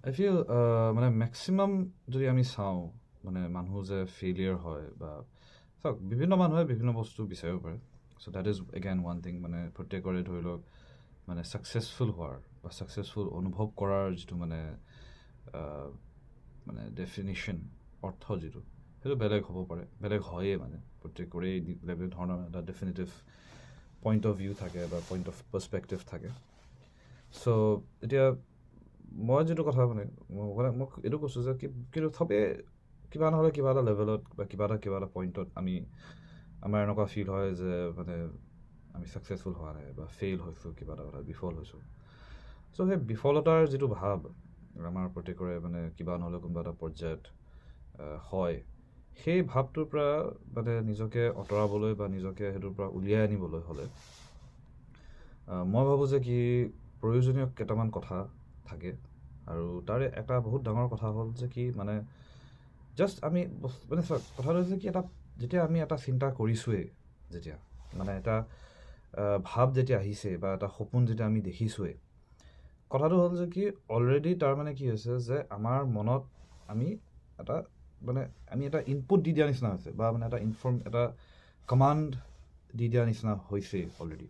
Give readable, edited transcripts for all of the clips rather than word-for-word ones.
আই feel মানে maximum যদি আমি চাওঁ মানে মানুহ যে ফেইলিয়াৰ হয় বা চাওক বিভিন্ন মানুহে বিভিন্ন বস্তু বিচাৰিব পাৰে so' that is again one thing মানে প্ৰত্যেকৰে ধৰি লওক মানে ছাকচেছফুল হোৱাৰ বা ছাকচেছফুল অনুভৱ কৰাৰ যিটো মানে মানে ডেফিনিশ্যন অৰ্থ যিটো সেইটো বেলেগ হ'ব পাৰে বেলেগ হয়েই মানে প্ৰত্যেকৰে বেলেগ বেলেগ ধৰণৰ এটা ডেফিনেটিভ পইণ্ট অফ ভিউ থাকে বা পইণ্ট অফ পাৰ্চপেক্টিভ থাকে চ' এতিয়া মই যিটো কথা মানে মোক এইটো কৈছোঁ যে কিন্তু চবেই কিবা নহ'লে কিবা এটা লেভেলত বা কিবা এটা পইণ্টত আমাৰ এনেকুৱা ফিল হয় যে মানে আমি ছাকচেছফুল হোৱা নাই বা ফেইল হৈছোঁ কিবা এটা কথা বিফল হৈছোঁ চ' সেই বিফলতাৰ যিটো ভাৱ আমাৰ প্ৰত্যেকৰে মানে কিবা নহ'লে কোনোবা এটা পৰ্যায়ত হয় সেই ভাৱটোৰ পৰা মানে নিজকে আঁতৰাবলৈ বা নিজকে সেইটোৰ পৰা উলিয়াই আনিবলৈ হ'লে মই ভাবোঁ যে কি প্ৰয়োজনীয় কেইটামান কথা থাকে আৰু তাৰে এটা বহুত ডাঙৰ কথা হ'ল যে কি মানে জাষ্ট আমি মানে চাওক কথাটো হৈছে কি যেতিয়া আমি এটা চিন্তা কৰিছোঁৱেই যেতিয়া মানে এটা ভাৱ যেতিয়া আহিছে বা এটা সপোন যেতিয়া আমি দেখিছোঁৱেই কথাটো হ'ল যে কি অলৰেডি তাৰ মানে কি হৈছে যে আমাৰ মনত আমি এটা মানে আমি এটা ইনপুট দি দিয়া নিচিনা হৈছে বা মানে এটা কমাণ্ড দি দিয়া নিচিনা হৈছেই অলৰেডি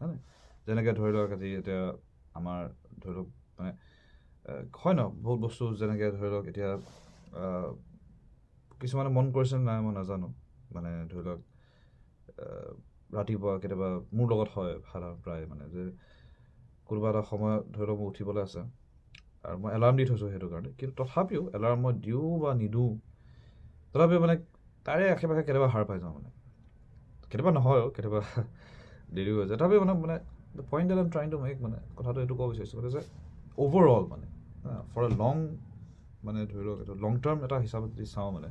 হয় যেনেকৈ ধৰি লওক আজি এতিয়া আমাৰ ধৰি লওক মানে হয় ন বহুত বস্তু যেনেকৈ ধৰি লওক এতিয়া কিছুমানে মন কৰিছে নাই মই নাজানো মানে ধৰি লওক ৰাতিপুৱা কেতিয়াবা মোৰ লগত হয় সাধাৰণ প্ৰায় মানে যে কোনোবা এটা সময়ত ধৰি লওক মোৰ উঠিবলৈ আছে আৰু মই এলাৰ্ম দি থৈছোঁ সেইটো কাৰণে কিন্তু তথাপিও এলাৰ্ম মই দিওঁ বা নিদিওঁ তথাপিও মানে তাৰে আশে পাশে কেতিয়াবা সাৰ পাই যাওঁ মানে কেতিয়াবা নহয় কেতিয়াবা দেৰি হৈ যায় তথাপিও মানে point at am trying to make মানে কথাটো এইটো ক'ব বিচাৰিছোঁ মানে যে অ'ভাৰঅল মানে ফৰ এ লং মানে ধৰি লওক এইটো লং টাৰ্ম এটা হিচাপত যদি চাওঁ মানে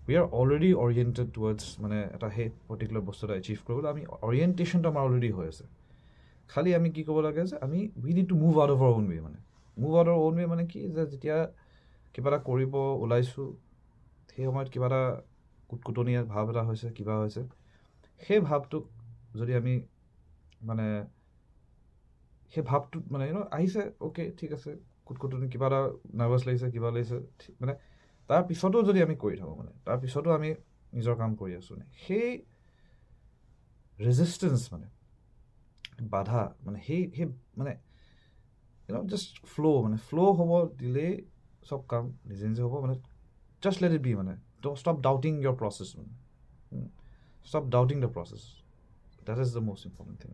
we are already oriented towards মানে এটা সেই পাৰ্টিকুলাৰ বস্তু এটা এচিভ কৰিবলৈ আমি অৰিয়েণ্টেশ্যনটো আমাৰ অলৰেডি হৈ আছে খালি আমি কি ক'ব লাগে যে আমি we need to move out of our own way মানে move out of own way মানে কি যে যেতিয়া কিবা এটা কৰিব ওলাইছোঁ সেই সময়ত কিবা এটা কুটকুটনীয়া ভাৱ এটা হৈছে কিবা হৈছে সেই ভাৱটোক যদি আমি মানে সেই ভাৱটোত মানে আহিছে অ'কে ঠিক আছে কুটকুটনি কিবা এটা নাৰ্ভাছ লাগিছে কিবা লাগিছে মানে তাৰ পিছতো যদি আমি কৰি থাকোঁ মানে তাৰ পিছতো আমি নিজৰ কাম কৰি আছোঁ মানে সেই ৰেজিষ্টেঞ্চ মানে বাধা মানে সেই মানে জাষ্ট ফ্ল' হ'ব দিলেই চব কাম নিজে নিজে হ'ব মানে জাষ্ট লেট ইট বি মানে ষ্টপ ডাউটিং ইয়ৰ প্ৰচেছ মানে stop doubting the process that is the most important thing